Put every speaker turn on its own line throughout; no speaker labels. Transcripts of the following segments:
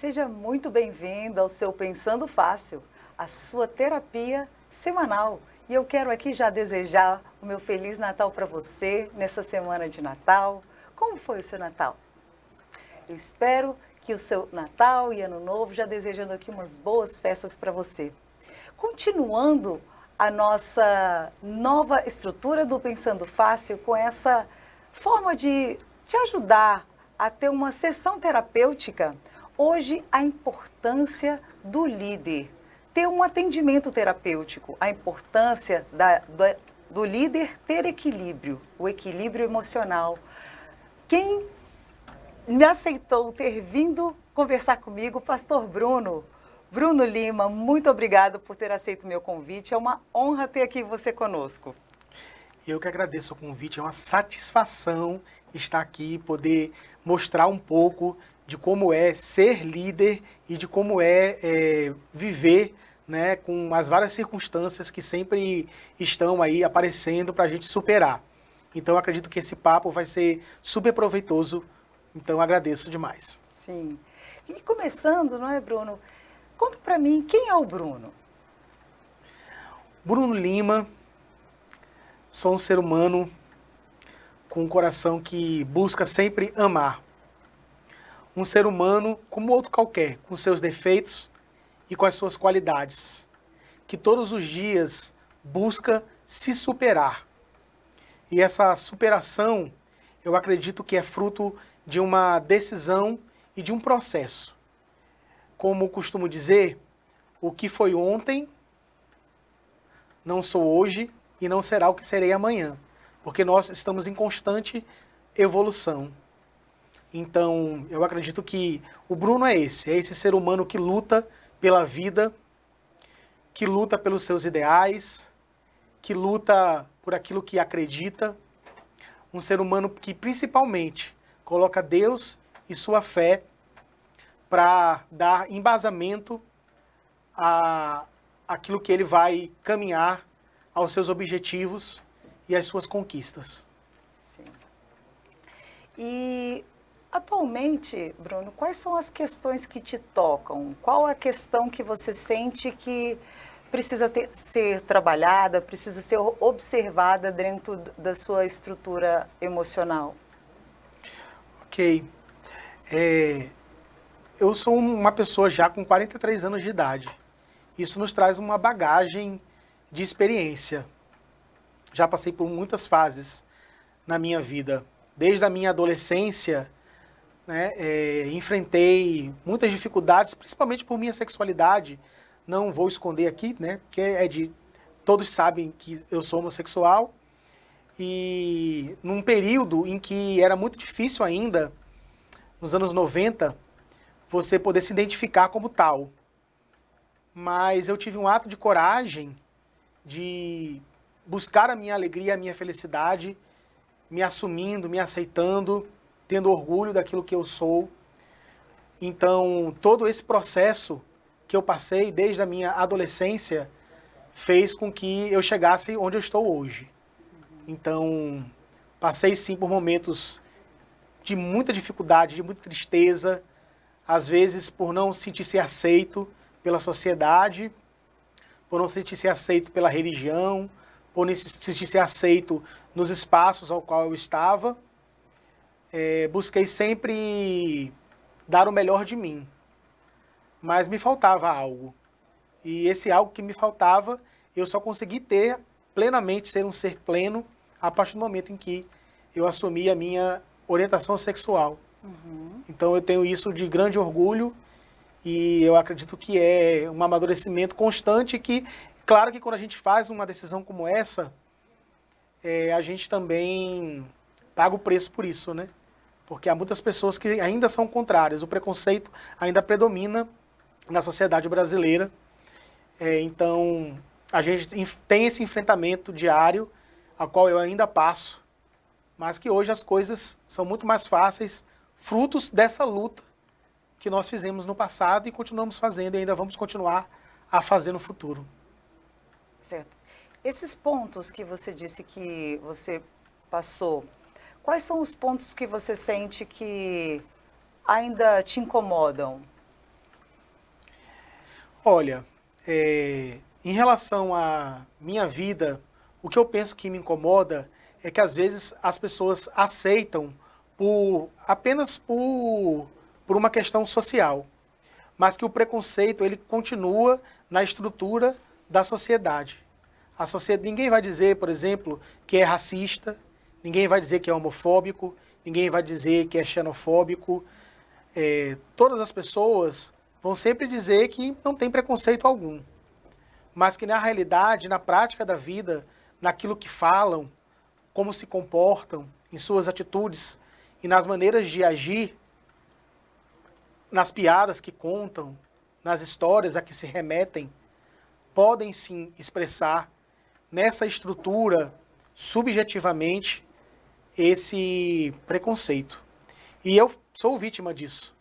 Seja muito bem-vindo ao seu Pensando Fácil, a sua terapia semanal. E eu quero aqui já desejar o meu Feliz Natal para você nessa semana de Natal. Como foi o seu Natal? Eu espero que o seu Natal e Ano Novo, já desejando aqui umas boas festas para você. Continuando a nossa nova estrutura do Pensando Fácil com essa forma de te ajudar a ter uma sessão terapêutica. Hoje, a importância do líder, ter um atendimento terapêutico, a importância do líder ter equilíbrio, o equilíbrio emocional. Quem me aceitou ter vindo conversar comigo, pastor Bruno. Bruno Lima, muito obrigado por ter aceito o meu convite. É uma honra ter aqui você conosco.
Eu que agradeço o convite, é uma satisfação estar aqui, poder mostrar um pouco de como é ser líder e de como é viver, né, com as várias circunstâncias que sempre estão aí aparecendo para a gente superar. Então, eu acredito que esse papo vai ser super proveitoso, então agradeço demais.
Sim. E começando, não é, Bruno? Conta para mim, quem é o Bruno?
Bruno Lima, sou um ser humano com um coração que busca sempre amar. Um ser humano como outro qualquer, com seus defeitos e com as suas qualidades, que todos os dias busca se superar. E essa superação, eu acredito que é fruto de uma decisão e de um processo. Como costumo dizer, o que foi ontem não sou hoje e não será o que serei amanhã, porque nós estamos em constante evolução. Então, eu acredito que o Bruno é esse ser humano que luta pela vida, que luta pelos seus ideais, que luta por aquilo que acredita, um ser humano que principalmente coloca Deus e sua fé para dar embasamento àquilo que ele vai caminhar, aos seus objetivos e às suas conquistas.
Sim. E atualmente, Bruno, quais são as questões que te tocam? Qual a questão que você sente que precisa ser trabalhada, precisa ser observada dentro da sua estrutura emocional?
Ok. Eu sou uma pessoa já com 43 anos de idade. Isso nos traz uma bagagem de experiência. Já passei por muitas fases na minha vida. Desde a minha adolescência, né, enfrentei muitas dificuldades, principalmente por minha sexualidade. Não vou esconder aqui, né, porque todos sabem que eu sou homossexual. E num período em que era muito difícil ainda, nos anos 90, você poder se identificar como tal. Mas eu tive um ato de coragem de buscar a minha alegria, a minha felicidade, me assumindo, me aceitando, tendo orgulho daquilo que eu sou. Então, todo esse processo que eu passei desde a minha adolescência fez com que eu chegasse onde eu estou hoje. Então, passei sim por momentos de muita dificuldade, de muita tristeza, às vezes por não sentir-se aceito pela sociedade, por não sentir-se aceito pela religião, por não sentir-se aceito nos espaços ao qual eu estava. Busquei sempre dar o melhor de mim, mas me faltava algo. E esse algo que me faltava, eu só consegui ter plenamente, ser um ser pleno, a partir do momento em que eu assumi a minha orientação sexual. Então eu tenho isso de grande orgulho e eu acredito que é um amadurecimento constante que, claro que quando a gente faz uma decisão como essa, a gente também paga o preço por isso, né? Porque há muitas pessoas que ainda são contrárias, o preconceito ainda predomina na sociedade brasileira. Então, a gente tem esse enfrentamento diário, a qual eu ainda passo, mas que hoje as coisas são muito mais fáceis, frutos dessa luta que nós fizemos no passado e continuamos fazendo e ainda vamos continuar a fazer no futuro.
Certo. Esses pontos que você disse que você passou, quais são os pontos que você sente que ainda te incomodam?
Olha, em relação à minha vida, o que eu penso que me incomoda é que às vezes as pessoas aceitam apenas por uma questão social, mas que o preconceito ele continua na estrutura da sociedade. Ninguém vai dizer, por exemplo, que é racista, ninguém vai dizer que é homofóbico, ninguém vai dizer que é xenofóbico. Todas as pessoas vão sempre dizer que não tem preconceito algum, mas que na realidade, na prática da vida, naquilo que falam, como se comportam, em suas atitudes e nas maneiras de agir, nas piadas que contam, nas histórias a que se remetem, podem sim expressar nessa estrutura, subjetivamente, esse preconceito. E eu sou vítima disso.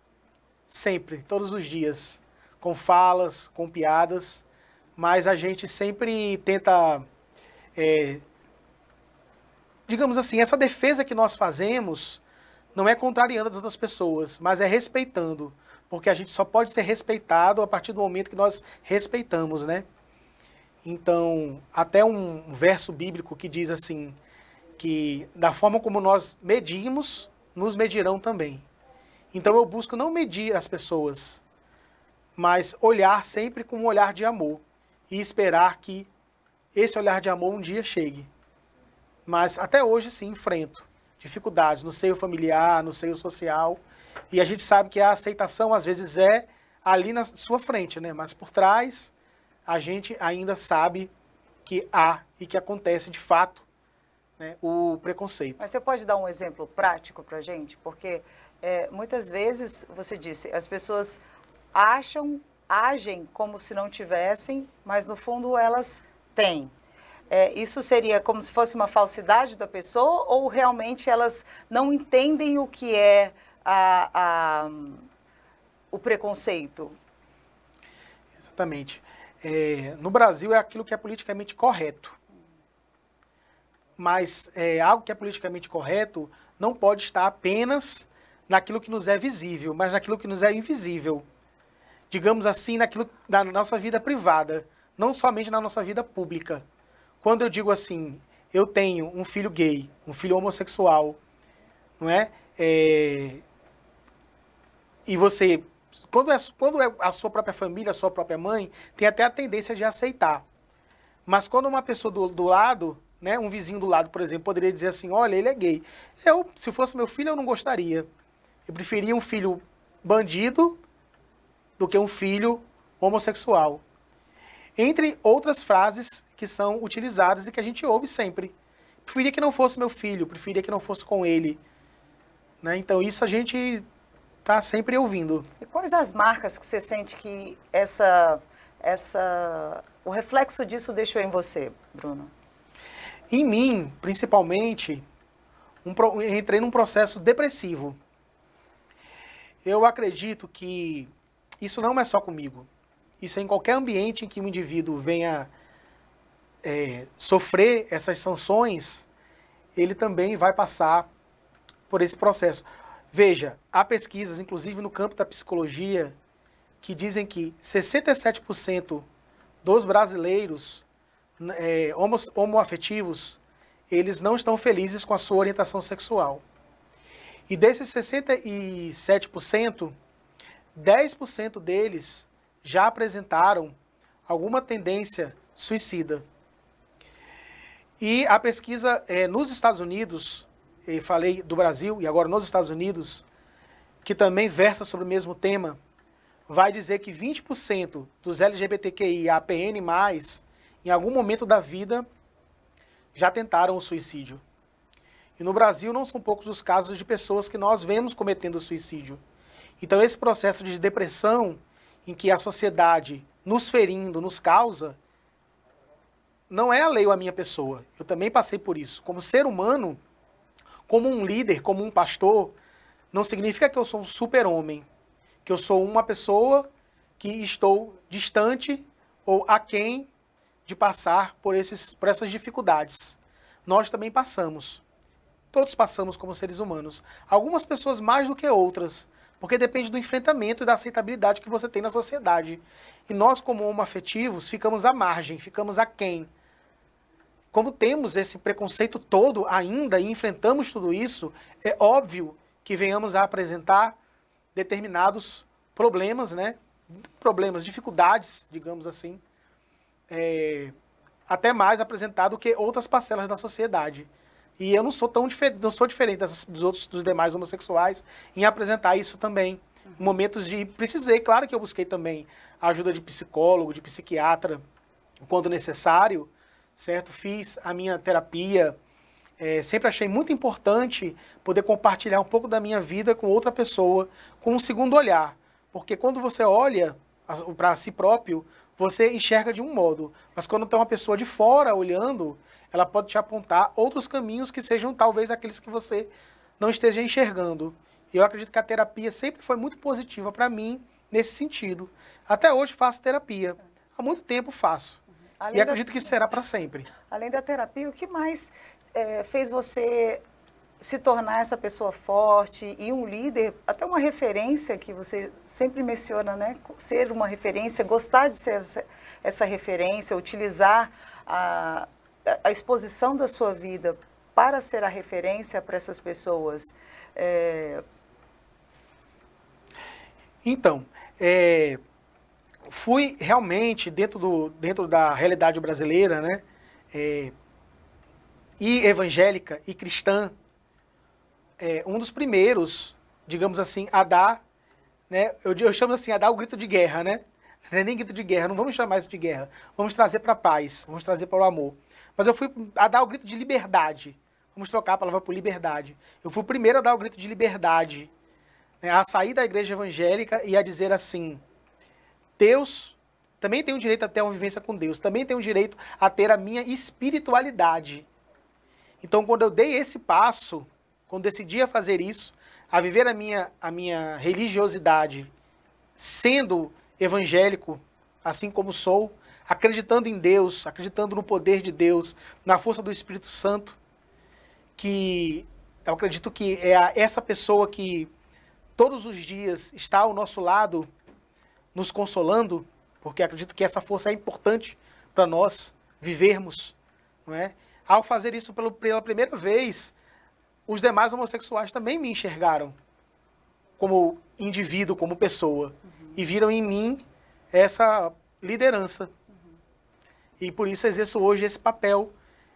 Sempre, todos os dias, com falas, com piadas, mas a gente sempre tenta, digamos assim, essa defesa que nós fazemos não é contrariando as outras pessoas, mas é respeitando, porque a gente só pode ser respeitado a partir do momento que nós respeitamos, né? Então, até um verso bíblico que diz assim, que da forma como nós medimos, nos medirão também. Então eu busco não medir as pessoas, mas olhar sempre com um olhar de amor e esperar que esse olhar de amor um dia chegue. Mas até hoje sim enfrento dificuldades no seio familiar, no seio social, e a gente sabe que a aceitação às vezes é ali na sua frente, né? Mas por trás a gente ainda sabe que há e que acontece de fato, né, o preconceito.
Mas você pode dar um exemplo prático para a gente? Porque muitas vezes, você disse, as pessoas agem como se não tivessem, mas no fundo elas têm. Isso seria como se fosse uma falsidade da pessoa ou realmente elas não entendem o que é o preconceito?
Exatamente. No Brasil é aquilo que é politicamente correto. Mas algo que é politicamente correto não pode estar apenas naquilo que nos é visível, mas naquilo que nos é invisível. Digamos assim, naquilo da nossa vida privada, não somente na nossa vida pública. Quando eu digo assim, eu tenho um filho gay, um filho homossexual, não é? E você, quando é a sua própria família, a sua própria mãe, tem até a tendência de aceitar. Mas quando uma pessoa do lado, né, um vizinho do lado, por exemplo, poderia dizer assim, olha, ele é gay. Se fosse meu filho, eu não gostaria. Eu preferia um filho bandido do que um filho homossexual. Entre outras frases que são utilizadas e que a gente ouve sempre. Preferia que não fosse meu filho, preferia que não fosse com ele. Né? Então isso a gente está sempre ouvindo.
E quais as marcas que você sente que o reflexo disso deixou em você, Bruno?
Em mim, principalmente, entrei num processo depressivo. Eu acredito que isso não é só comigo. Isso é em qualquer ambiente em que um indivíduo venha sofrer essas sanções, ele também vai passar por esse processo. Veja, há pesquisas, inclusive no campo da psicologia, que dizem que 67% dos brasileiros homoafetivos, eles não estão felizes com a sua orientação sexual. E desses 67%, 10% deles já apresentaram alguma tendência suicida. E a pesquisa nos Estados Unidos, falei do Brasil e agora nos Estados Unidos, que também versa sobre o mesmo tema, vai dizer que 20% dos LGBTQIAPN+, em algum momento da vida, já tentaram o suicídio. E no Brasil não são poucos os casos de pessoas que nós vemos cometendo suicídio. Então esse processo de depressão, em que a sociedade nos ferindo, nos causa, não é alheio à minha pessoa. Eu também passei por isso. Como ser humano, como um líder, como um pastor, não significa que eu sou um super-homem, que eu sou uma pessoa que estou distante ou aquém de passar por essas dificuldades. Nós também passamos. Todos passamos como seres humanos. Algumas pessoas mais do que outras, porque depende do enfrentamento e da aceitabilidade que você tem na sociedade. E nós, como homoafetivos, ficamos à margem, ficamos aquém. Como temos esse preconceito todo ainda e enfrentamos tudo isso, é óbvio que venhamos a apresentar determinados problemas, né? Problemas, dificuldades, digamos assim, até mais apresentado que outras parcelas da sociedade. E eu não sou tão diferente, não sou diferente dos demais homossexuais em apresentar isso também. Em momentos de precisei, claro que eu busquei também a ajuda de psicólogo, de psiquiatra, quando necessário, certo? Fiz a minha terapia. Sempre achei muito importante poder compartilhar um pouco da minha vida com outra pessoa, com um segundo olhar. Porque quando você olha para si próprio, você enxerga de um modo. Mas quando tem uma pessoa de fora olhando, ela pode te apontar outros caminhos que sejam talvez aqueles que você não esteja enxergando. E eu acredito que a terapia sempre foi muito positiva para mim nesse sentido. Até hoje faço terapia. Há muito tempo faço. E acredito que será para sempre.
Além da terapia, o que mais fez você se tornar essa pessoa forte e um líder, até uma referência que você sempre menciona, né? Ser uma referência, gostar de ser essa referência, utilizar a exposição da sua vida para ser a referência para essas pessoas.
Então, fui realmente, dentro da realidade brasileira, né? E evangélica e cristã, um dos primeiros, digamos assim, a dar, né? Eu chamo assim, a dar o grito de guerra, né? Não é nem grito de guerra, não vamos chamar isso de guerra. Vamos trazer para a paz, vamos trazer para o amor. Mas eu fui a dar o grito de liberdade. Vamos trocar a palavra por liberdade. Eu fui o primeiro a dar o grito de liberdade, né? A sair da igreja evangélica e a dizer assim, Deus também tem o direito a ter uma vivência com Deus, também tem o direito a ter a minha espiritualidade. Então, quando eu dei esse passo, quando decidi a fazer isso, a viver a minha religiosidade, sendo evangélico, assim como sou, acreditando em Deus, acreditando no poder de Deus, na força do Espírito Santo, que eu acredito que é essa pessoa que todos os dias está ao nosso lado, nos consolando, porque acredito que essa força é importante para nós vivermos, não é? Ao fazer isso pela primeira vez, os demais homossexuais também me enxergaram como indivíduo, como pessoa, e viram em mim essa liderança. E por isso exerço hoje esse papel,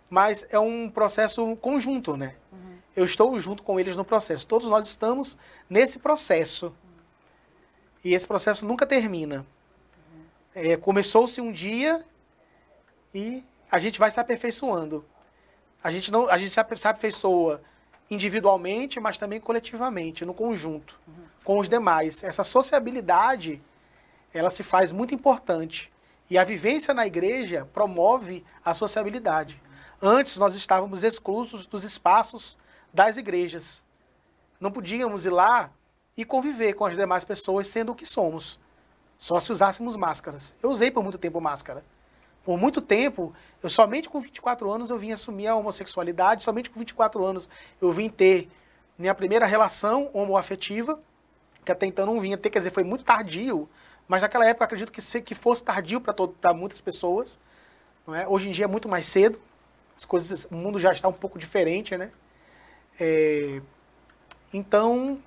mas é um processo conjunto, né? Eu estou junto com eles no processo, todos nós estamos nesse processo. E esse processo nunca termina. Começou-se um dia e a gente vai se aperfeiçoando. A gente se aperfeiçoa individualmente, mas também coletivamente, no conjunto, com os demais. Essa sociabilidade, ela se faz muito importante. E a vivência na igreja promove a sociabilidade. Antes, nós estávamos exclusos dos espaços das igrejas. Não podíamos ir lá e conviver com as demais pessoas sendo o que somos. Só se usássemos máscaras. Eu usei por muito tempo máscara. Por muito tempo, somente com 24 anos eu vim assumir a homossexualidade, somente com 24 anos eu vim ter minha primeira relação homoafetiva, que até então não vinha ter, quer dizer, foi muito tardio, mas naquela época eu acredito que fosse tardio para muitas pessoas. Não é? Hoje em dia é muito mais cedo, o mundo já está um pouco diferente, né? Então,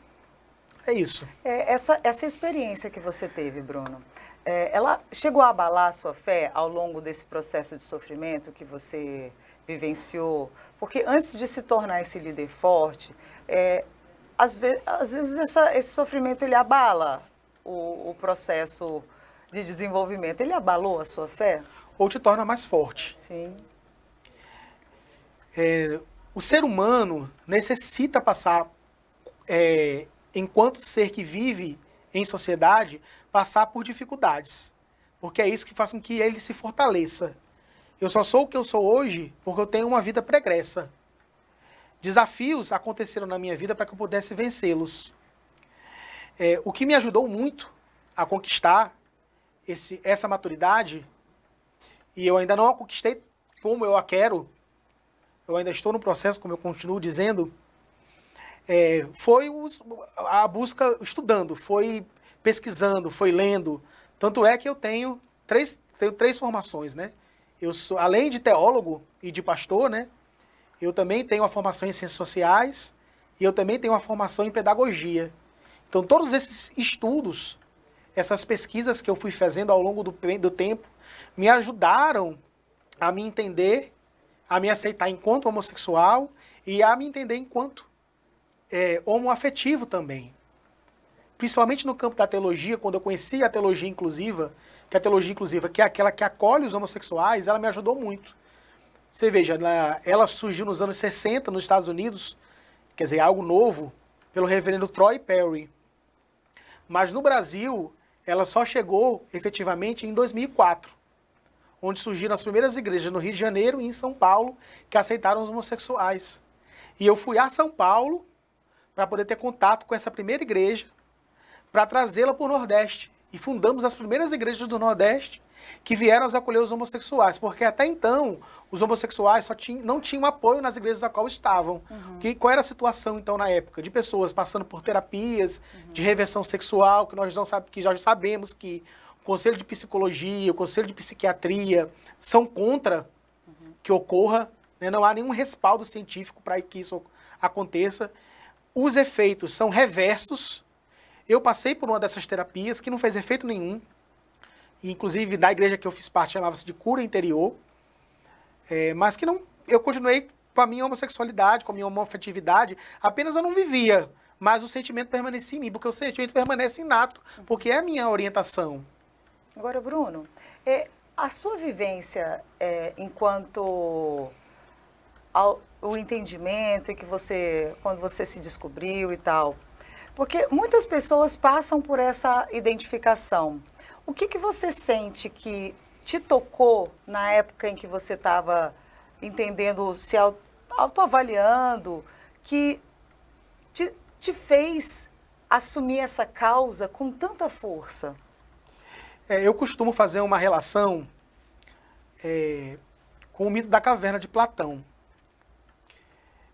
é isso.
Essa experiência que você teve, Bruno, ela chegou a abalar a sua fé ao longo desse processo de sofrimento que você vivenciou? Porque antes de se tornar esse líder forte, às vezes esse sofrimento ele abala o processo de desenvolvimento. Ele abalou a sua fé?
Ou te torna mais forte.
Sim.
O ser humano necessita passar, enquanto ser que vive em sociedade, passar por dificuldades. Porque é isso que faz com que ele se fortaleça. Eu só sou o que eu sou hoje porque eu tenho uma vida pregressa. Desafios aconteceram na minha vida para que eu pudesse vencê-los. O que me ajudou muito a conquistar essa maturidade, e eu ainda não a conquistei como eu a quero, eu ainda estou no processo, como eu continuo dizendo, foi a busca estudando, foi pesquisando, foi lendo. Tanto é que eu tenho três formações, né? Eu sou, além de teólogo e de pastor, né? Eu também tenho uma formação em ciências sociais e eu também tenho uma formação em pedagogia. Então, todos esses estudos, essas pesquisas que eu fui fazendo ao longo do tempo, me ajudaram a me entender, a me aceitar enquanto homossexual e a me entender enquanto homoafetivo também. Principalmente no campo da teologia, quando eu conheci a teologia inclusiva, que é aquela que acolhe os homossexuais, ela me ajudou muito. Você veja, ela surgiu nos anos 60 nos Estados Unidos, quer dizer, algo novo, pelo reverendo Troy Perry. Mas no Brasil, ela só chegou efetivamente em 2004, onde surgiram as primeiras igrejas no Rio de Janeiro e em São Paulo que aceitaram os homossexuais. E eu fui a São Paulo para poder ter contato com essa primeira igreja, para trazê-la para o Nordeste. E fundamos as primeiras igrejas do Nordeste que vieram a acolher os homossexuais, porque até então os homossexuais não tinham apoio nas igrejas a qual estavam. Qual era a situação então na época? De pessoas passando por terapias de reversão sexual, que já sabemos que o Conselho de Psicologia, o Conselho de Psiquiatria são contra que ocorra, né? Não há nenhum respaldo científico para que isso aconteça. Os efeitos são reversos. Eu passei por uma dessas terapias que não fez efeito nenhum. E, inclusive, da igreja que eu fiz parte, chamava-se de cura interior. Mas que não, eu continuei com a minha homossexualidade, com a minha homoafetividade. Apenas eu não vivia, mas o sentimento permanecia em mim, porque o sentimento permanece inato, porque é a minha orientação.
Agora, Bruno, a sua vivência enquanto o entendimento e que quando você se descobriu e tal, porque muitas pessoas passam por essa identificação. O que você sente que te tocou na época em que você estava entendendo, se autoavaliando, que te fez assumir essa causa com tanta força?
Eu costumo fazer uma relação com o mito da caverna de Platão.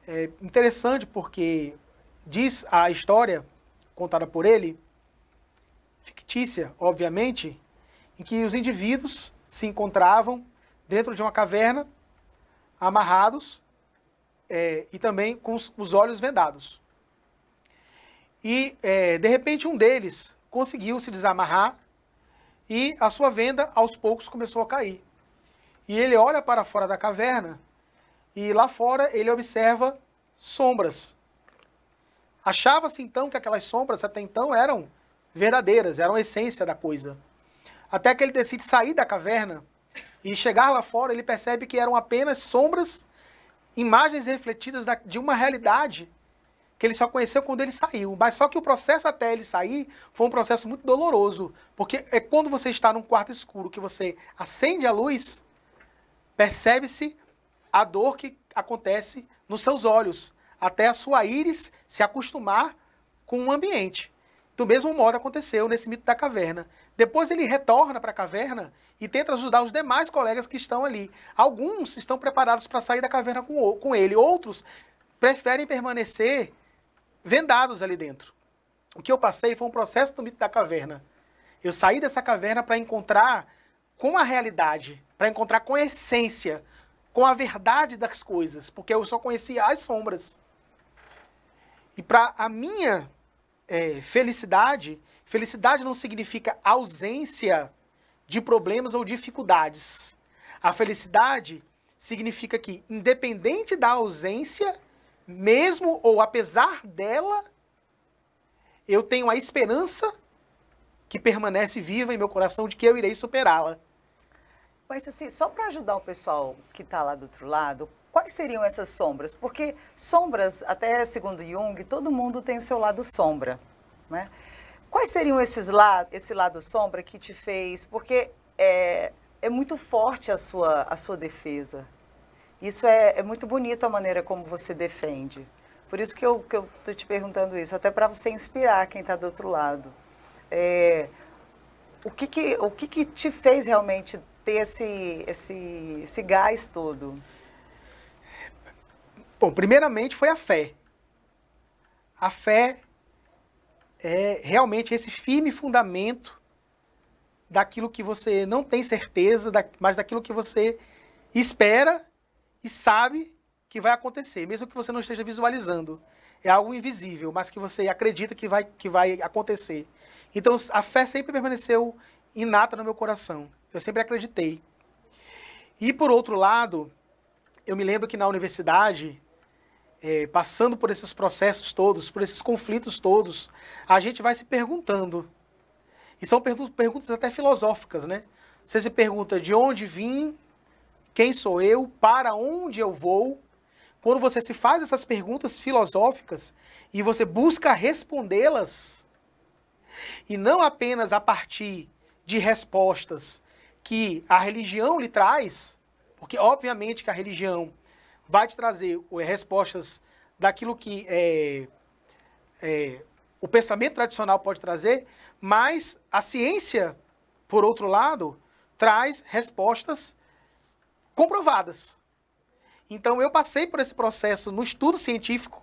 É interessante porque diz a história contada por ele, fictícia, obviamente, em que os indivíduos se encontravam dentro de uma caverna, amarrados e também com os olhos vendados. E, de repente, um deles conseguiu se desamarrar e a sua venda, aos poucos, começou a cair. E ele olha para fora da caverna e lá fora ele observa sombras. Achava-se então que aquelas sombras até então eram verdadeiras, eram a essência da coisa. Até que ele decide sair da caverna e chegar lá fora, ele percebe que eram apenas sombras, imagens refletidas de uma realidade que ele só conheceu quando ele saiu. Mas só que o processo até ele sair foi um processo muito doloroso, porque é quando você está num quarto escuro que você acende a luz, percebe-se a dor que acontece nos seus olhos, até a sua íris se acostumar com o ambiente. Do mesmo modo aconteceu nesse mito da caverna. Depois ele retorna para a caverna e tenta ajudar os demais colegas que estão ali. Alguns estão preparados para sair da caverna com ele, outros preferem permanecer vendados ali dentro. O que eu passei foi um processo do mito da caverna. Eu saí dessa caverna para encontrar com a realidade, para encontrar com a essência, com a verdade das coisas, porque eu só conhecia as sombras. E para a minha felicidade não significa ausência de problemas ou dificuldades. A felicidade significa que, independente da ausência, mesmo ou apesar dela, eu tenho a esperança que permanece viva em meu coração de que eu irei superá-la.
Mas assim, só para ajudar o pessoal que está lá do outro lado, quais seriam essas sombras? Porque sombras, até segundo Jung, todo mundo tem o seu lado sombra, né? Quais seriam esse lado sombra que te fez? Porque é muito forte a sua defesa. Isso é muito bonito a maneira como você defende. Por isso que eu estou te perguntando isso, até para você inspirar quem está do outro lado. O que te fez realmente ter esse gás todo?
Bom, primeiramente foi a fé. A fé é realmente esse firme fundamento daquilo que você não tem certeza, mas daquilo que você espera e sabe que vai acontecer, mesmo que você não esteja visualizando. É algo invisível, mas que você acredita que vai acontecer. Então, a fé sempre permaneceu inata no meu coração. Eu sempre acreditei. E, por outro lado, eu me lembro que na universidade, passando por esses processos todos, por esses conflitos todos, a gente vai se perguntando. E são perguntas até filosóficas, né? Você se pergunta de onde vim, quem sou eu, para onde eu vou. Quando você se faz essas perguntas filosóficas e você busca respondê-las, e não apenas a partir de respostas que a religião lhe traz, porque obviamente que a religião vai te trazer respostas daquilo que o pensamento tradicional pode trazer, mas a ciência, por outro lado, traz respostas comprovadas. Então eu passei por esse processo no estudo científico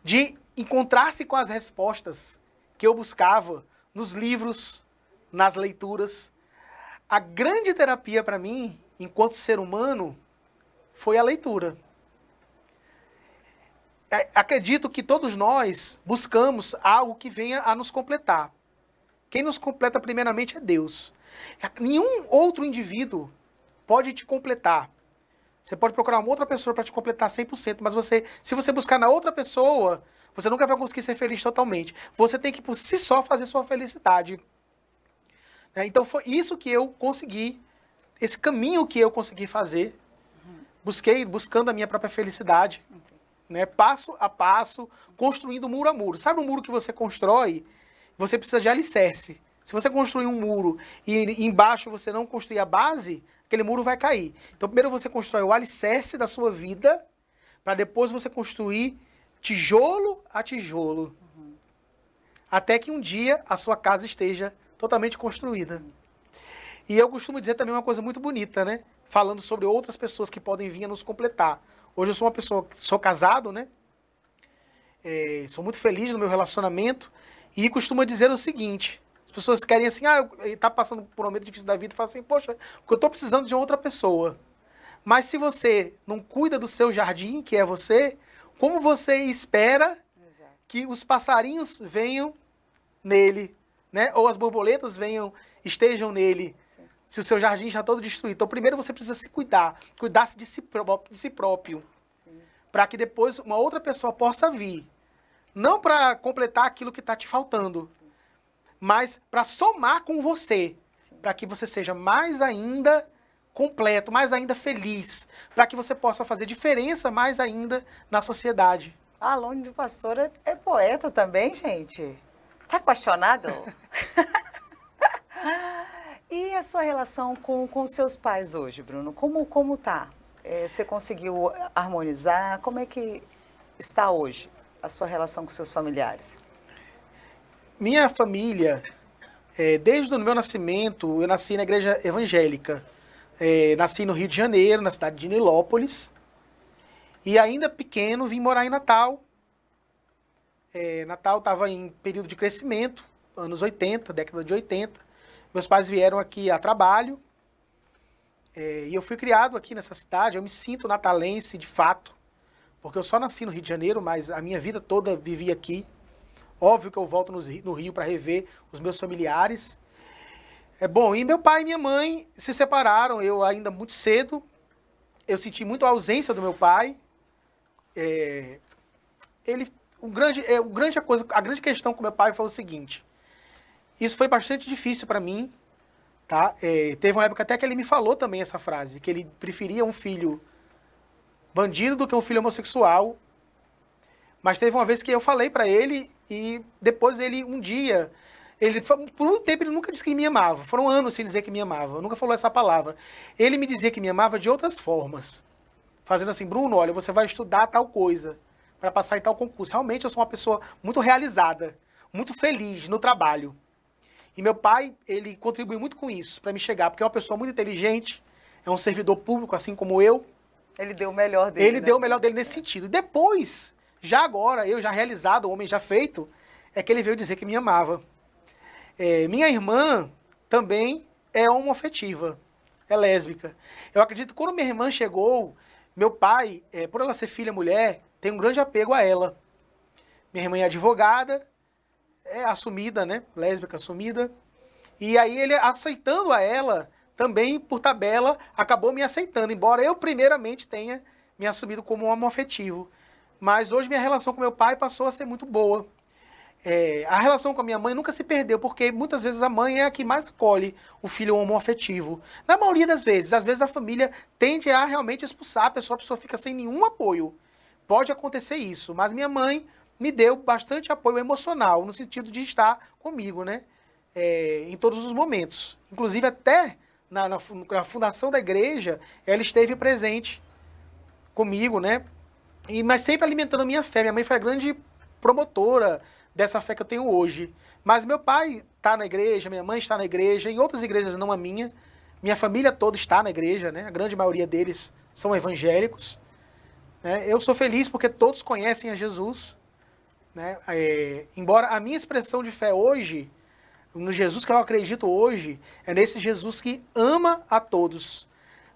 de encontrar-se com as respostas que eu buscava nos livros, nas leituras. A grande terapia para mim, enquanto ser humano, foi a leitura. Acredito que todos nós buscamos algo que venha a nos completar. Quem nos completa primeiramente é Deus. Nenhum outro indivíduo pode te completar. Você pode procurar uma outra pessoa para te completar 100%, mas se você buscar na outra pessoa, você nunca vai conseguir ser feliz totalmente. Você tem que, por si só, fazer sua felicidade. Então, foi isso que eu consegui, esse caminho que eu consegui fazer, buscando a minha própria felicidade, né, passo a passo, construindo muro a muro. Sabe um muro que você constrói? Você precisa de alicerce. Se você construir um muro e embaixo você não construir a base, aquele muro vai cair. Então, primeiro você constrói o alicerce da sua vida, para depois você construir tijolo a tijolo. Até que um dia a sua casa esteja totalmente construída. E eu costumo dizer também uma coisa muito bonita, né? Falando sobre outras pessoas que podem vir a nos completar. Hoje eu sou uma pessoa, sou casado, né? Sou muito feliz no meu relacionamento e costumo dizer o seguinte: as pessoas querem assim, tá passando por um momento difícil da vida e falam assim, poxa, porque eu tô precisando de outra pessoa. Mas se você não cuida do seu jardim, que é você, como você espera que os passarinhos venham nele, né? Ou as borboletas estejam nele, sim, se o seu jardim já todo destruído. Então, primeiro você precisa se cuidar-se de si próprio, para que depois uma outra pessoa possa vir. Não para completar aquilo que está te faltando, mas para somar com você, para que você seja mais ainda completo, mais ainda feliz, para que você possa fazer diferença mais ainda na sociedade.
A Alone do Pastor é poeta também, gente. Tá apaixonado? E a sua relação com os seus pais hoje, Bruno? Como tá? Você conseguiu harmonizar? Como é que está hoje a sua relação com seus familiares?
Minha família, desde o meu nascimento, eu nasci na igreja evangélica. Nasci no Rio de Janeiro, na cidade de Nilópolis. E ainda pequeno vim morar em Natal. Natal estava em período de crescimento, anos 80, década de 80. Meus pais vieram aqui a trabalho. E eu fui criado aqui nessa cidade. Eu me sinto natalense de fato, porque eu só nasci no Rio de Janeiro, mas a minha vida toda vivi aqui. Óbvio que eu volto no Rio para rever os meus familiares. Bom, e meu pai e minha mãe se separaram, eu ainda muito cedo. Eu senti muito a ausência do meu pai. A grande questão com meu pai foi o seguinte. Isso foi bastante difícil para mim, tá? Teve uma época até que ele me falou também essa frase, que ele preferia um filho bandido do que um filho homossexual. Mas teve uma vez que eu falei para ele e depois ele, um dia, por um tempo ele nunca disse que me amava. Foram anos sem dizer que me amava, nunca falou essa palavra. Ele me dizia que me amava de outras formas. Fazendo assim, Bruno, olha, você vai estudar tal coisa para passar em tal concurso. Realmente eu sou uma pessoa muito realizada, muito feliz no trabalho. E meu pai, ele contribuiu muito com isso, para me chegar, porque é uma pessoa muito inteligente, é um servidor público, assim como eu.
Ele deu o melhor dele.
Ele deu o melhor dele nesse sentido. Depois Já agora, eu já realizado, o homem já feito, é que ele veio dizer que me amava. Minha irmã também é homoafetiva, é lésbica. Eu acredito que quando minha irmã chegou, meu pai, por ela ser filha mulher, tem um grande apego a ela. Minha irmã é advogada, é assumida, né? Lésbica assumida. E aí ele, aceitando a ela, também, por tabela, acabou me aceitando, embora eu primeiramente tenha me assumido como um homoafetivo. Mas hoje minha relação com meu pai passou a ser muito boa. A relação com a minha mãe nunca se perdeu, porque muitas vezes a mãe é a que mais acolhe o filho homoafetivo. Na maioria das vezes, às vezes a família tende a realmente expulsar a pessoa fica sem nenhum apoio. Pode acontecer isso, mas minha mãe me deu bastante apoio emocional, no sentido de estar comigo, né? Em todos os momentos. Inclusive até na fundação da igreja, ela esteve presente comigo, né? Mas sempre alimentando a minha fé. Minha mãe foi a grande promotora dessa fé que eu tenho hoje. Mas meu pai está na igreja, minha mãe está na igreja, em outras igrejas não a minha. Minha família toda está na igreja, né? A grande maioria deles são evangélicos. Né? Eu sou feliz porque todos conhecem a Jesus. Né? Embora a minha expressão de fé hoje, no Jesus que eu acredito hoje, é nesse Jesus que ama a todos.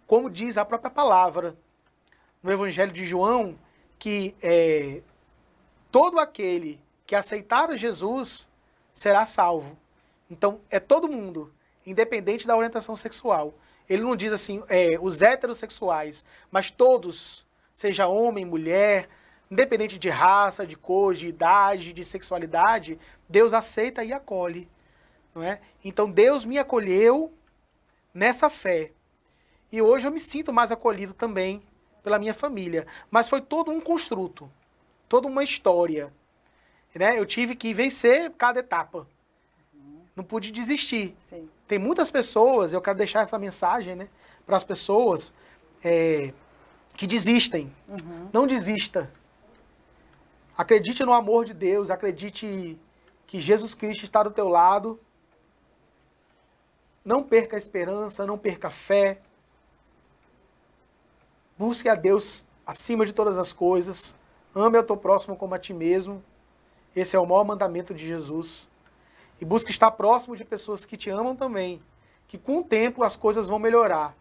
Como diz a própria palavra no Evangelho de João, que todo aquele que aceitar a Jesus será salvo. Então, é todo mundo, independente da orientação sexual. Ele não diz assim, os heterossexuais, mas todos, seja homem, mulher, independente de raça, de cor, de idade, de sexualidade, Deus aceita e acolhe. Não é? Então, Deus me acolheu nessa fé. E hoje eu me sinto mais acolhido também pela minha família. Mas foi todo um construto, toda uma história. Né? Eu tive que vencer cada etapa. Não pude desistir.
Sim.
Tem muitas pessoas, eu quero deixar essa mensagem, né, para as pessoas que desistem. Não desista. Acredite no amor de Deus, acredite que Jesus Cristo está do teu lado. Não perca a esperança, não perca a fé. Busque a Deus acima de todas as coisas. Ame ao teu próximo como a ti mesmo. Esse é o maior mandamento de Jesus. E busque estar próximo de pessoas que te amam também. Que com o tempo as coisas vão melhorar.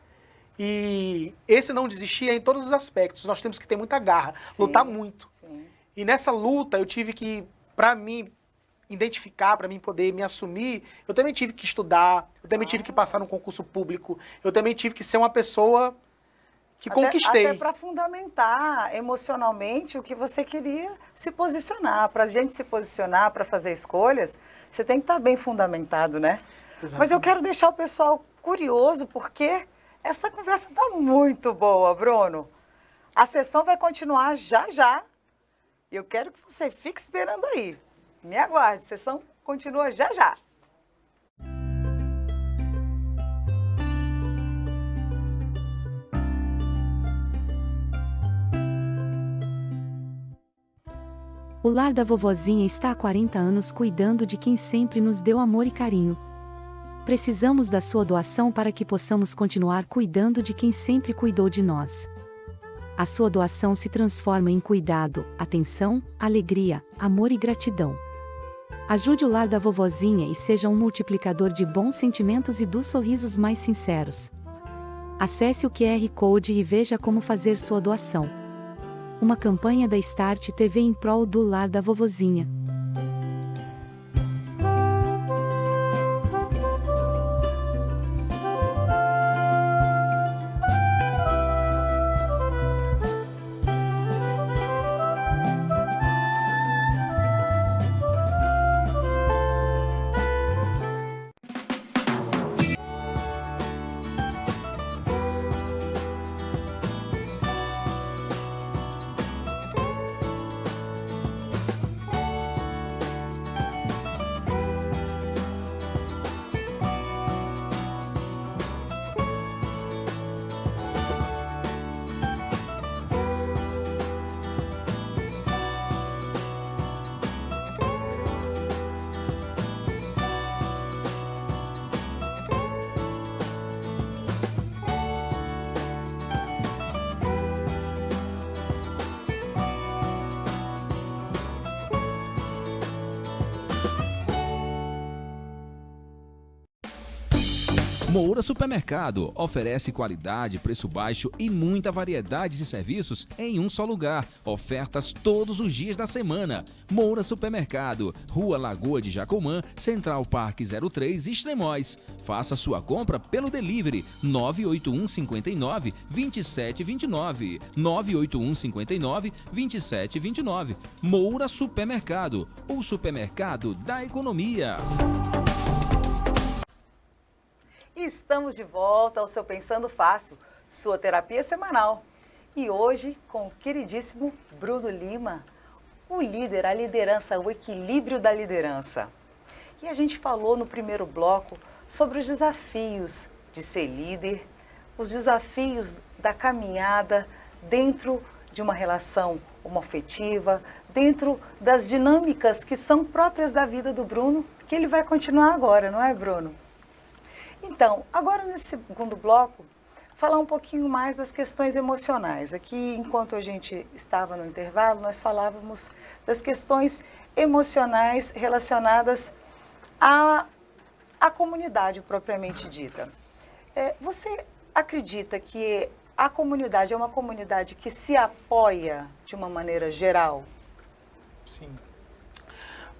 E esse não desistir é em todos os aspectos. Nós temos que ter muita garra, lutar muito.
Sim.
E nessa luta eu tive que, para mim identificar, para mim poder me assumir, eu também tive que estudar, eu também tive que passar num concurso público, eu também tive que ser uma pessoa que conquistei.
Até para fundamentar emocionalmente o que você queria se posicionar. Para a gente se posicionar, para fazer escolhas, você tem que estar bem fundamentado, né? Exatamente. Mas eu quero deixar o pessoal curioso, porque essa conversa está muito boa, Bruno. A sessão vai continuar já já. E eu quero que você fique esperando aí. Me aguarde, a sessão continua já já.
O Lar da Vovozinha está há 40 anos cuidando de quem sempre nos deu amor e carinho. Precisamos da sua doação para que possamos continuar cuidando de quem sempre cuidou de nós. A sua doação se transforma em cuidado, atenção, alegria, amor e gratidão. Ajude o Lar da Vovozinha e seja um multiplicador de bons sentimentos e dos sorrisos mais sinceros. Acesse o QR Code e veja como fazer sua doação. Uma campanha da Start TV em prol do Lar da Vovozinha.
Moura Supermercado oferece qualidade, preço baixo e muita variedade de serviços em um só lugar. Ofertas todos os dias da semana. Moura Supermercado, Rua Lagoa de Jacomã, Central Parque 03, Extremóis. Faça sua compra pelo delivery 981 59 2729. 981 59 2729. Moura Supermercado, o supermercado da economia.
E estamos de volta ao seu Pensando Fácil, sua terapia semanal. E hoje com o queridíssimo Bruno Lima, o líder, a liderança, o equilíbrio da liderança. E a gente falou no primeiro bloco sobre os desafios de ser líder, os desafios da caminhada dentro de uma relação homoafetiva, dentro das dinâmicas que são próprias da vida do Bruno, que ele vai continuar agora, não é, Bruno? Então, agora nesse segundo bloco, falar um pouquinho mais das questões emocionais. Aqui, enquanto a gente estava no intervalo, nós falávamos das questões emocionais relacionadas à comunidade propriamente dita. Você acredita que a comunidade é uma comunidade que se apoia de uma maneira geral?
Sim.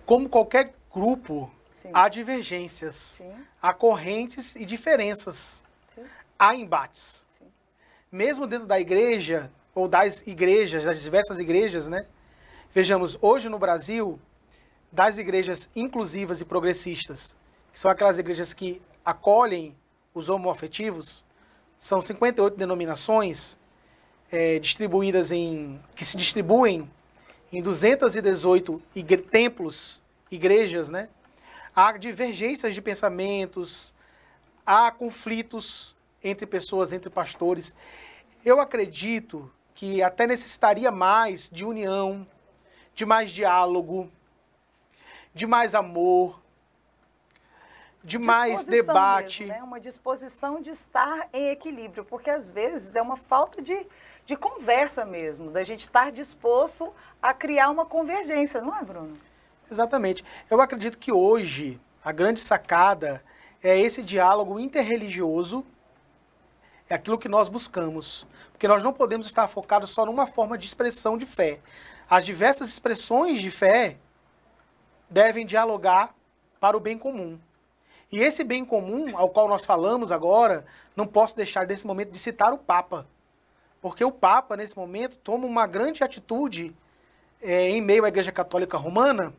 Como qualquer grupo,
Sim.
há divergências,
Sim.
há correntes e diferenças,
Sim.
há embates.
Sim.
Mesmo dentro da igreja, ou das igrejas, das diversas igrejas, né? Vejamos, hoje no Brasil, das igrejas inclusivas e progressistas, que são aquelas igrejas que acolhem os homoafetivos, são 58 denominações que se distribuem em 218 templos, igrejas, né? Há divergências de pensamentos, há conflitos entre pessoas, entre pastores. Eu acredito que até necessitaria mais de união, de mais diálogo, de mais amor, de mais debate.
Mesmo, né? Uma disposição de estar em equilíbrio, porque às vezes é uma falta de conversa mesmo, da gente estar disposto a criar uma convergência, não é, Bruno?
Exatamente. Eu acredito que hoje a grande sacada é esse diálogo interreligioso, é aquilo que nós buscamos, porque nós não podemos estar focados só numa forma de expressão de fé. As diversas expressões de fé devem dialogar para o bem comum. E esse bem comum, ao qual nós falamos agora, não posso deixar nesse momento de citar o Papa. Porque o Papa, nesse momento, toma uma grande atitude em meio à Igreja Católica Romana,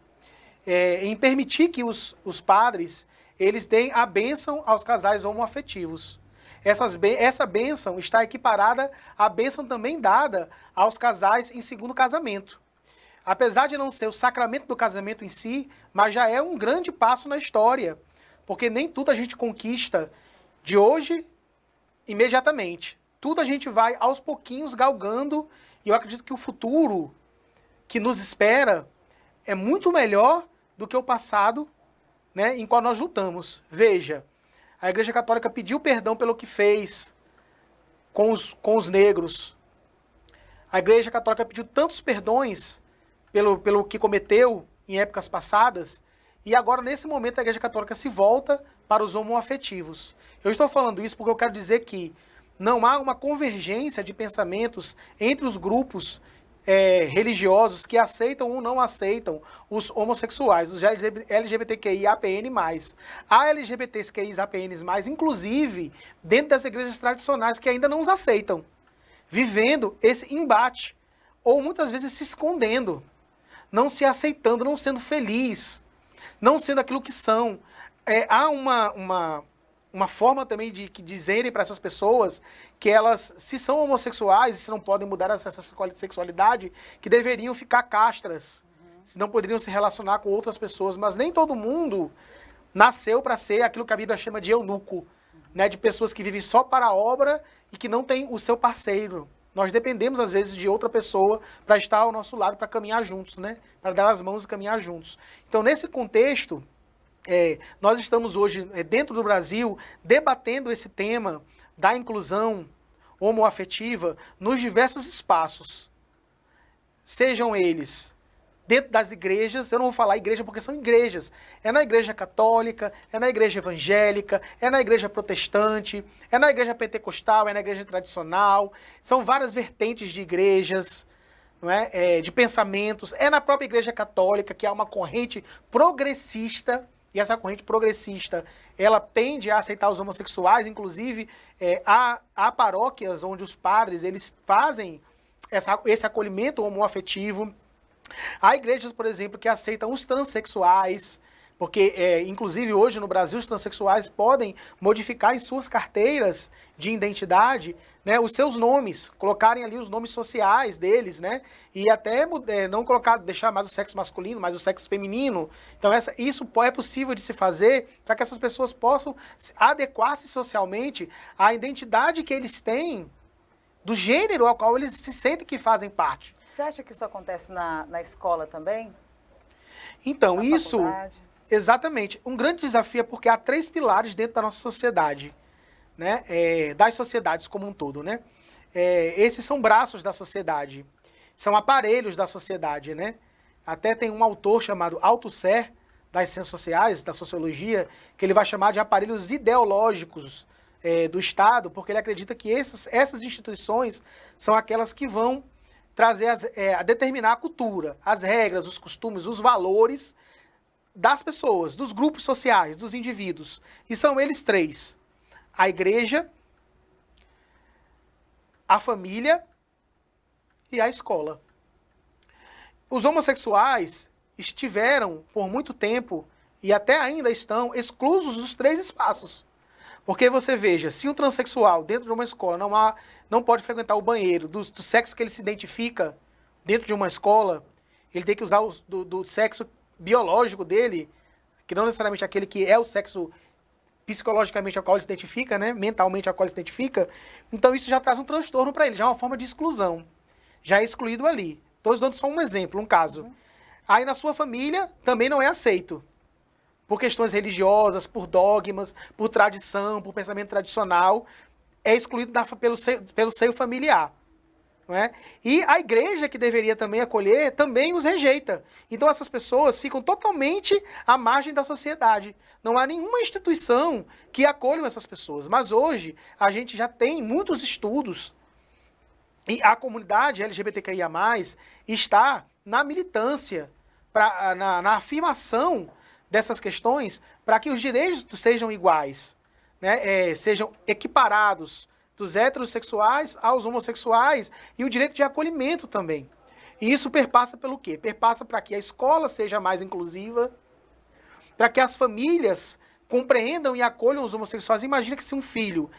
em permitir que os padres eles deem a bênção aos casais homoafetivos. Essa bênção está equiparada à bênção também dada aos casais em segundo casamento. Apesar de não ser o sacramento do casamento em si, mas já é um grande passo na história. Porque nem tudo a gente conquista de hoje imediatamente. Tudo a gente vai aos pouquinhos galgando, e eu acredito que o futuro que nos espera é muito melhor do que o passado, né, em qual nós lutamos. Veja, a Igreja Católica pediu perdão pelo que fez com os negros. A Igreja Católica pediu tantos perdões pelo que cometeu em épocas passadas, e agora, nesse momento, a Igreja Católica se volta para os homoafetivos. Eu estou falando isso porque eu quero dizer que não há uma convergência de pensamentos entre os grupos religiosos que aceitam ou não aceitam os homossexuais, os LGBTQI, APN+. Há LGBTQI, APN+, inclusive dentro das igrejas tradicionais que ainda não os aceitam, vivendo esse embate, ou muitas vezes se escondendo, não se aceitando, não sendo feliz, não sendo aquilo que são. Há uma forma também de dizerem para essas pessoas que elas, se são homossexuais e se não podem mudar essa sexualidade, que deveriam ficar castras, se não poderiam se relacionar com outras pessoas. Mas nem todo mundo nasceu para ser aquilo que a Bíblia chama de eunuco, né, de pessoas que vivem só para a obra e que não têm o seu parceiro. Nós dependemos, às vezes, de outra pessoa para estar ao nosso lado, para caminhar juntos, né? Para dar as mãos e caminhar juntos. Então, nesse contexto, nós estamos hoje, dentro do Brasil, debatendo esse tema da inclusão homoafetiva nos diversos espaços. Sejam eles dentro das igrejas, eu não vou falar igreja porque são igrejas, é na igreja católica, é na igreja evangélica, é na igreja protestante, é na igreja pentecostal, é na igreja tradicional, são várias vertentes de igrejas, não é? De pensamentos, é na própria igreja católica, que é uma corrente progressista, e essa corrente progressista, ela tende a aceitar os homossexuais, inclusive há paróquias onde os padres eles fazem esse acolhimento homoafetivo. Há igrejas, por exemplo, que aceitam os transexuais, porque, inclusive, hoje no Brasil, os transexuais podem modificar em suas carteiras de identidade, né, os seus nomes, colocarem ali os nomes sociais deles, né, e até não deixar mais o sexo masculino, mas o sexo feminino. Então, isso é possível de se fazer para que essas pessoas possam adequar-se socialmente à identidade que eles têm, do gênero ao qual eles se sentem que fazem parte.
Você acha que isso acontece na escola também?
Então,
Na
isso...
faculdade?
Exatamente. Um grande desafio é porque há 3 pilares dentro da nossa sociedade, né? Das sociedades como um todo, né? Esses são braços da sociedade, são aparelhos da sociedade, né? Até tem um autor chamado Althusser, das ciências sociais, da sociologia, que ele vai chamar de aparelhos ideológicos do Estado, porque ele acredita que essas instituições são aquelas que vão trazer a determinar a cultura, as regras, os costumes, os valores das pessoas, dos grupos sociais, dos indivíduos. E são eles 3. A igreja, a família e a escola. Os homossexuais estiveram, por muito tempo, e até ainda estão, exclusos dos 3 espaços. Porque você veja, se um transexual dentro de uma escola não pode frequentar o banheiro do sexo que ele se identifica dentro de uma escola, ele tem que usar do sexo biológico dele, que não necessariamente aquele que é o sexo psicologicamente ao qual ele se identifica, né, mentalmente ao qual ele se identifica, então isso já traz um transtorno para ele, já é uma forma de exclusão, já é excluído ali. Estou dando só um exemplo, um caso. Aí na sua família também não é aceito, por questões religiosas, por dogmas, por tradição, por pensamento tradicional, é excluído pelo seio familiar. Não é? E a igreja, que deveria também acolher, também os rejeita. Então essas pessoas ficam totalmente à margem da sociedade. Não há nenhuma instituição que acolha essas pessoas. Mas hoje a gente já tem muitos estudos e a comunidade LGBTQIA+, está na militância, na afirmação dessas questões para que os direitos sejam iguais, né? Sejam equiparados dos heterossexuais aos homossexuais e o direito de acolhimento também. E isso perpassa pelo quê? Perpassa para que a escola seja mais inclusiva, para que as famílias compreendam e acolham os homossexuais. Imagina que se um filho,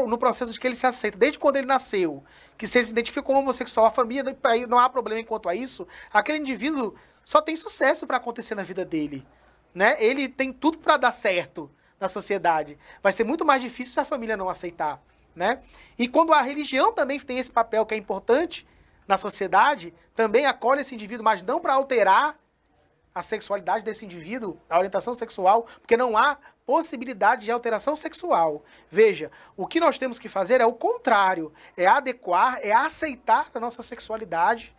no processo de que ele se aceita, desde quando ele nasceu, que se ele se identifica como homossexual, a família, não há problema quanto a isso, aquele indivíduo só tem sucesso para acontecer na vida dele, né? Ele tem tudo para dar certo na sociedade. Vai ser muito mais difícil se a família não aceitar, né? E quando a religião também tem esse papel que é importante na sociedade, também acolhe esse indivíduo, mas não para alterar a sexualidade desse indivíduo, a orientação sexual, porque não há possibilidade de alteração sexual. Veja, o que nós temos que fazer é o contrário, é adequar, é aceitar a nossa sexualidade.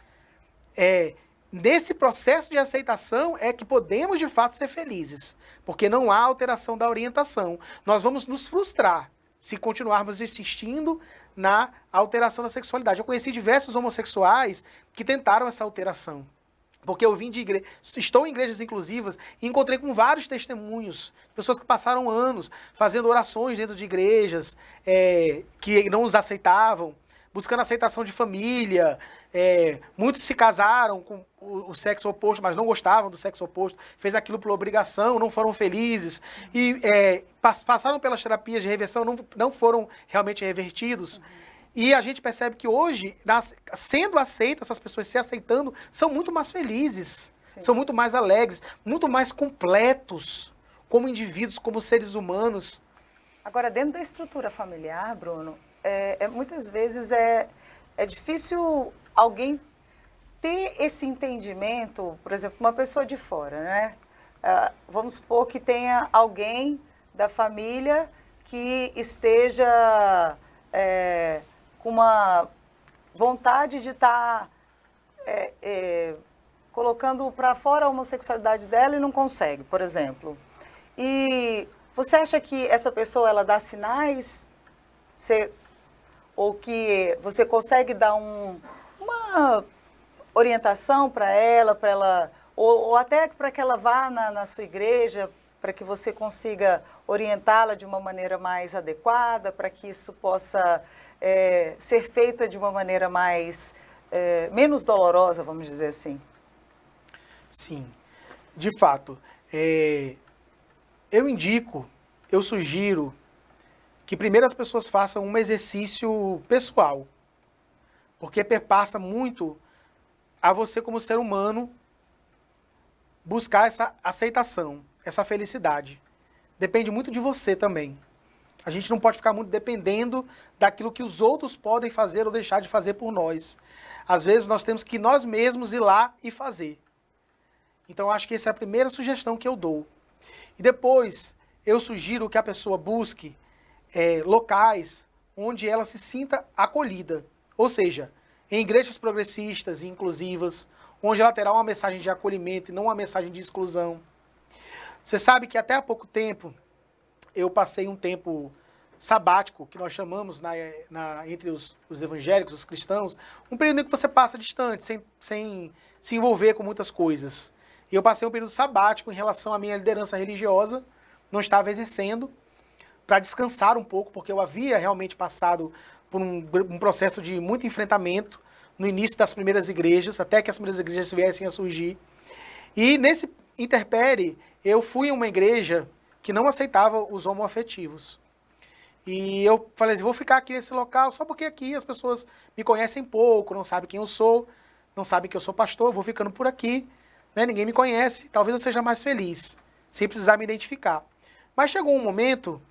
Nesse processo de aceitação é que podemos de fato ser felizes, porque não há alteração da orientação. Nós vamos nos frustrar se continuarmos insistindo na alteração da sexualidade. Eu conheci diversos homossexuais que tentaram essa alteração. Porque eu estou em igrejas inclusivas e encontrei com vários testemunhos, pessoas que passaram anos fazendo orações dentro de igrejas que não os aceitavam, buscando aceitação de família. Muitos se casaram com o sexo oposto, mas não gostavam do sexo oposto, fez aquilo por obrigação, não foram felizes, e passaram pelas terapias de reversão, não foram realmente revertidos. E a gente percebe que hoje, sendo aceitas, essas pessoas se aceitando, são muito mais felizes, sim, são muito mais alegres, muito mais completos como indivíduos, como seres humanos.
Agora, dentro da estrutura familiar, Bruno, muitas vezes é difícil alguém ter esse entendimento, por exemplo, uma pessoa de fora, né? Vamos supor que tenha alguém da família que esteja com uma vontade de estar colocando para fora a homossexualidade dela e não consegue, por exemplo. E você acha que essa pessoa, ela dá sinais? Ou que você consegue dar uma orientação para ela, ou até para que ela vá na sua igreja, para que você consiga orientá-la de uma maneira mais adequada, para que isso possa ser feita de uma maneira menos dolorosa, vamos dizer assim?
Sim, de fato. Eu sugiro que primeiro as pessoas façam um exercício pessoal, porque perpassa muito a você como ser humano buscar essa aceitação, essa felicidade. Depende muito de você também. A gente não pode ficar muito dependendo daquilo que os outros podem fazer ou deixar de fazer por nós. Às vezes nós temos que nós mesmos ir lá e fazer. Então acho que essa é a primeira sugestão que eu dou. E depois eu sugiro que a pessoa busque locais onde ela se sinta acolhida. Ou seja, em igrejas progressistas e inclusivas, onde ela terá uma mensagem de acolhimento e não uma mensagem de exclusão. Você sabe que até há pouco tempo eu passei um tempo sabático, que nós chamamos entre os evangélicos, os cristãos, um período em que você passa distante, sem se envolver com muitas coisas. E eu passei um período sabático em relação à minha liderança religiosa, não estava exercendo, para descansar um pouco, porque eu havia realmente passado por um processo de muito enfrentamento no início das primeiras igrejas, até que as primeiras igrejas viessem a surgir. E nesse interpérie, eu fui em uma igreja que não aceitava os homoafetivos. E eu falei, vou ficar aqui nesse local só porque aqui as pessoas me conhecem pouco, não sabem quem eu sou, não sabem que eu sou pastor, eu vou ficando por aqui, né? Ninguém me conhece, talvez eu seja mais feliz, sem precisar me identificar. Mas chegou um momento,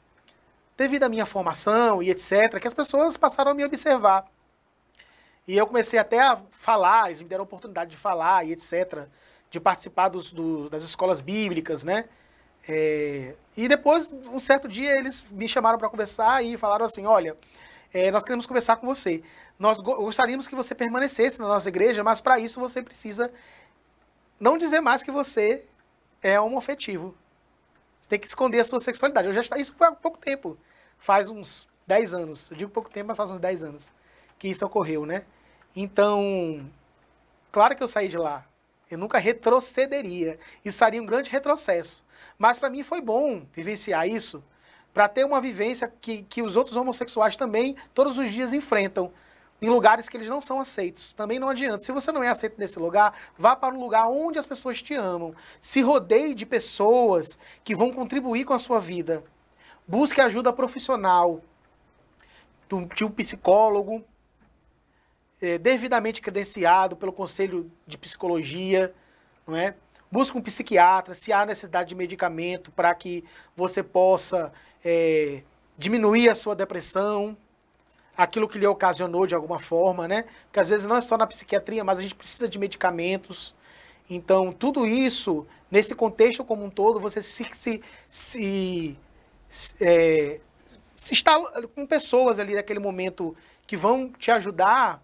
devido à minha formação e etc., que as pessoas passaram a me observar. E eu comecei até a falar, eles me deram a oportunidade de falar e etc., de participar das escolas bíblicas, né? E depois, um certo dia, eles me chamaram para conversar e falaram assim, olha, nós queremos conversar com você. Nós gostaríamos que você permanecesse na nossa igreja, mas para isso você precisa não dizer mais que você é homoafetivo. Você tem que esconder a sua sexualidade. Isso foi há pouco tempo, faz uns 10 anos. Eu digo pouco tempo, mas faz uns 10 anos que isso ocorreu, né? Então, claro que eu saí de lá. Eu nunca retrocederia. Isso seria um grande retrocesso. Mas para mim foi bom vivenciar isso, para ter uma vivência que os outros homossexuais também todos os dias enfrentam, em lugares que eles não são aceitos. Também não adianta. Se você não é aceito nesse lugar, vá para um lugar onde as pessoas te amam. Se rodeie de pessoas que vão contribuir com a sua vida. Busque ajuda profissional, de um psicólogo, devidamente credenciado pelo Conselho de Psicologia, não é? Busque um psiquiatra, se há necessidade de medicamento para que você possa diminuir a sua depressão, aquilo que lhe ocasionou de alguma forma, né? Porque às vezes não é só na psiquiatria, mas a gente precisa de medicamentos. Então, tudo isso, nesse contexto como um todo, você se está com pessoas ali naquele momento que vão te ajudar,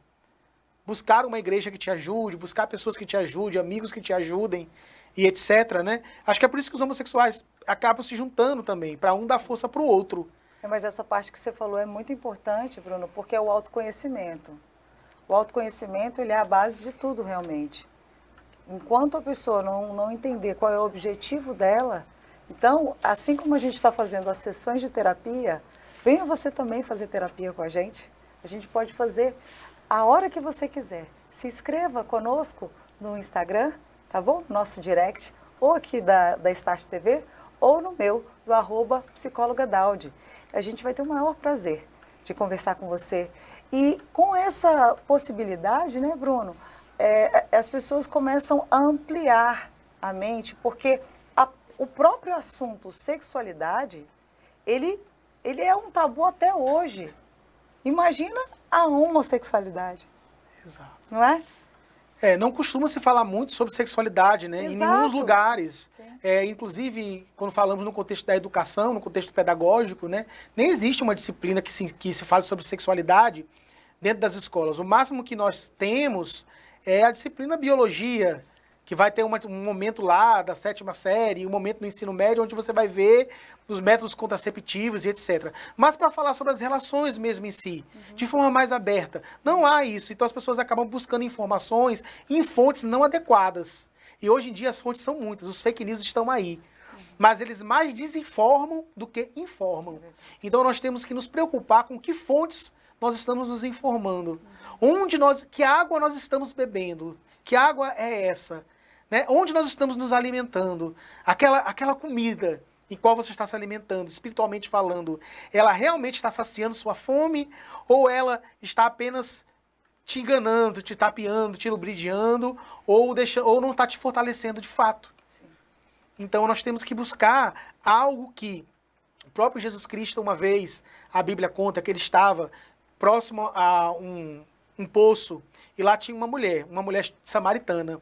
buscar uma igreja que te ajude, buscar pessoas que te ajudem, amigos que te ajudem e etc, né? Acho que é por isso que os homossexuais acabam se juntando também, para um dar força para o outro.
Mas essa parte que você falou é muito importante, Bruno, porque é o autoconhecimento. O autoconhecimento, ele é a base de tudo, realmente. Enquanto a pessoa não entender qual é o objetivo dela, então, assim como a gente está fazendo as sessões de terapia, venha você também fazer terapia com a gente. A gente pode fazer a hora que você quiser. Se inscreva conosco no Instagram, tá bom? Nosso direct, ou aqui da Start TV, ou no meu, do @psicóloga-Daudi. A gente vai ter o maior prazer de conversar com você. E com essa possibilidade, né, Bruno, as pessoas começam a ampliar a mente, porque o próprio assunto sexualidade, ele é um tabu até hoje. Imagina a homossexualidade.
Exato.
Não é?
Não costuma se falar muito sobre sexualidade, né?
Exato.
Em nenhum dos lugares. Inclusive, quando falamos no contexto da educação, no contexto pedagógico, né? Nem existe uma disciplina que se fale sobre sexualidade dentro das escolas. O máximo que nós temos é a disciplina biologia, que vai ter um momento lá da 7ª série, um momento no ensino médio, onde você vai ver os métodos contraceptivos e etc. Mas para falar sobre as relações mesmo em si, de forma mais aberta, não há isso. Então as pessoas acabam buscando informações em fontes não adequadas. E hoje em dia as fontes são muitas, os fake news estão aí. Mas eles mais desinformam do que informam. Então nós temos que nos preocupar com que fontes nós estamos nos informando. Que água nós estamos bebendo? Que água é essa? Né? Onde nós estamos nos alimentando? Aquela comida em qual você está se alimentando, espiritualmente falando, ela realmente está saciando sua fome? Ou ela está apenas te enganando, te tapeando, te lubridiando, ou não está te fortalecendo de fato? Sim. Então nós temos que buscar algo que o próprio Jesus Cristo, uma vez, a Bíblia conta que ele estava próximo a um poço, e lá tinha uma mulher samaritana.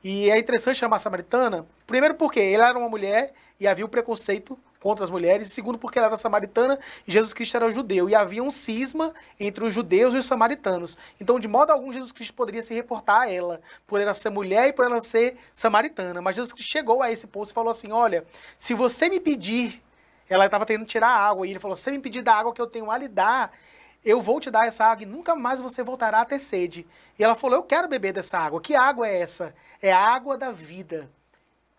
E é interessante chamar samaritana, primeiro porque ela era uma mulher e havia o preconceito contra as mulheres, e segundo porque ela era samaritana e Jesus Cristo era judeu, e havia um cisma entre os judeus e os samaritanos. Então, de modo algum, Jesus Cristo poderia se reportar a ela, por ela ser mulher e por ela ser samaritana. Mas Jesus Cristo chegou a esse poço e falou assim, olha, se você me pedir, ela estava tentando tirar a água, e ele falou, se você me pedir da água que eu tenho a lhe dar, eu vou te dar essa água e nunca mais você voltará a ter sede. E ela falou, eu quero beber dessa água. Que água é essa? É a água da vida,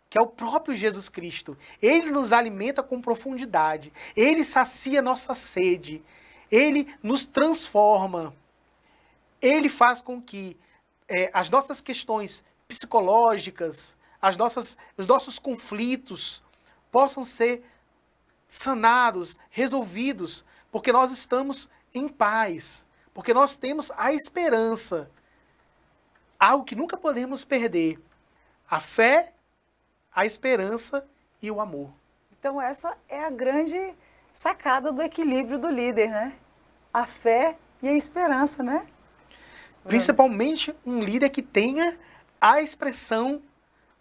que é o próprio Jesus Cristo. Ele nos alimenta com profundidade. Ele sacia nossa sede. Ele nos transforma. Ele faz com que as nossas questões psicológicas, os nossos conflitos possam ser sanados, resolvidos, porque nós estamos em paz, porque nós temos a esperança, algo que nunca podemos perder, a fé, a esperança e o amor.
Então essa é a grande sacada do equilíbrio do líder, né? A fé e a esperança, né?
Principalmente um líder que tenha a expressão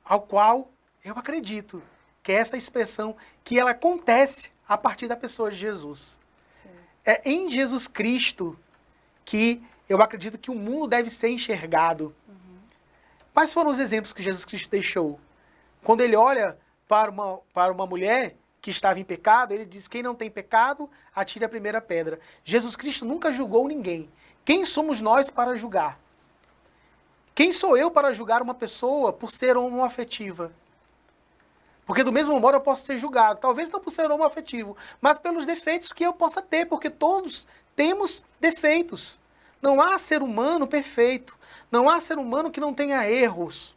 ao qual eu acredito, que é essa expressão que ela acontece a partir da pessoa de Jesus. Sim. É em Jesus Cristo que eu acredito que o mundo deve ser enxergado. Uhum. Quais foram os exemplos que Jesus Cristo deixou? Quando ele olha para uma mulher que estava em pecado, ele diz, quem não tem pecado, atire a primeira pedra. Jesus Cristo nunca julgou ninguém. Quem somos nós para julgar? Quem sou eu para julgar uma pessoa por ser homoafetiva? Porque do mesmo modo eu posso ser julgado, talvez não por ser homoafetivo, mas pelos defeitos que eu possa ter, porque todos temos defeitos. Não há ser humano perfeito, não há ser humano que não tenha erros.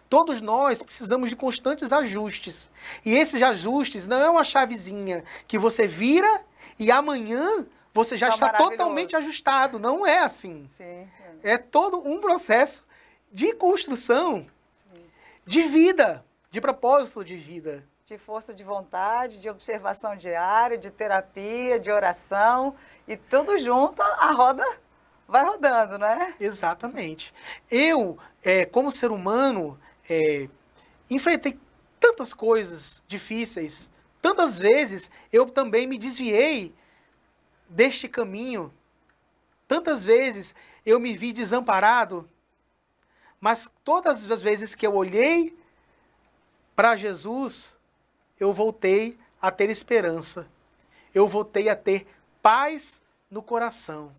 Todos nós precisamos de constantes ajustes. E esses ajustes não é uma chavezinha que você vira e amanhã você já está totalmente ajustado. Não é assim. Sim. É todo um processo de construção, sim, de vida, de propósito de vida.
De força de vontade, de observação diária, de terapia, de oração. E tudo junto, a roda vai rodando, né?
Exatamente. Eu, como ser humano, enfrentei tantas coisas difíceis. Tantas vezes eu também me desviei deste caminho. Tantas vezes eu me vi desamparado. Mas todas as vezes que eu olhei para Jesus, eu voltei a ter esperança. Eu voltei a ter paz no coração.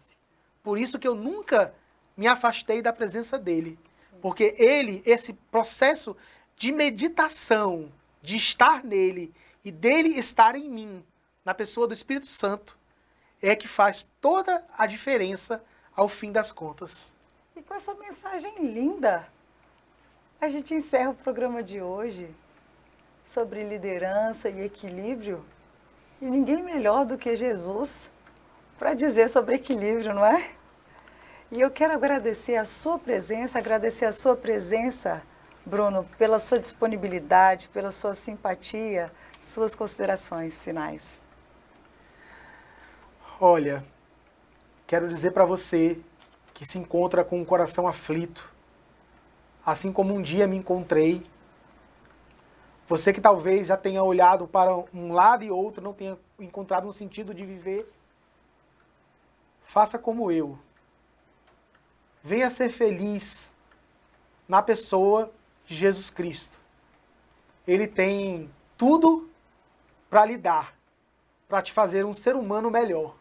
Por isso que eu nunca me afastei da presença dele. Porque ele, esse processo de meditação, de estar nele e dele estar em mim, na pessoa do Espírito Santo, é que faz toda a diferença ao fim das contas.
E com essa mensagem linda, a gente encerra o programa de hoje sobre liderança e equilíbrio. E ninguém melhor do que Jesus para dizer sobre equilíbrio, não é? E eu quero agradecer a sua presença, Bruno, pela sua disponibilidade, pela sua simpatia, suas considerações finais.
Olha, quero dizer para você que se encontra com o coração aflito, assim como um dia me encontrei, você que talvez já tenha olhado para um lado e outro, não tenha encontrado um sentido de viver, faça como eu. Venha ser feliz na pessoa de Jesus Cristo. Ele tem tudo para lhe dar, para te fazer um ser humano melhor.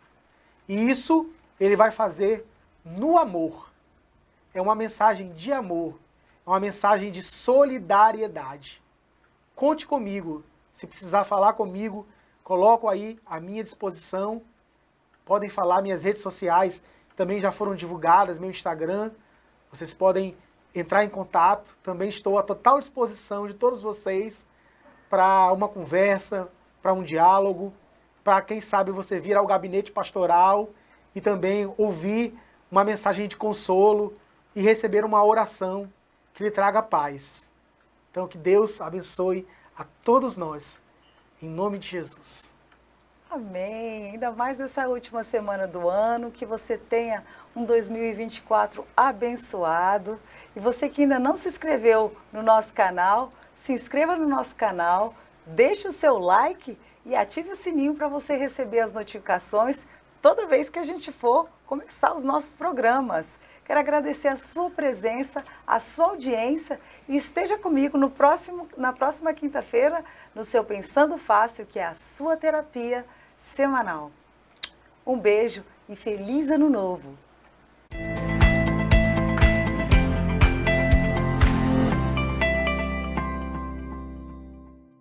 E isso ele vai fazer no amor. É uma mensagem de amor, é uma mensagem de solidariedade. Conte comigo. Se precisar falar comigo, coloco aí à minha disposição. Podem falar, minhas redes sociais também já foram divulgadas, meu Instagram. Vocês podem entrar em contato. Também estou à total disposição de todos vocês para uma conversa, para um diálogo, para quem sabe você vir ao gabinete pastoral e também ouvir uma mensagem de consolo e receber uma oração que lhe traga paz. Então que Deus abençoe a todos nós, em nome de Jesus.
Amém. Ainda mais nessa última semana do ano, que você tenha um 2024 abençoado. E você que ainda não se inscreveu no nosso canal, se inscreva no nosso canal, deixe o seu like e ative o sininho para você receber as notificações toda vez que a gente for começar os nossos programas. Quero agradecer a sua presença, a sua audiência e esteja comigo na próxima quinta-feira no seu Pensando Fácil, que é a sua terapia semanal. Um beijo e feliz ano novo!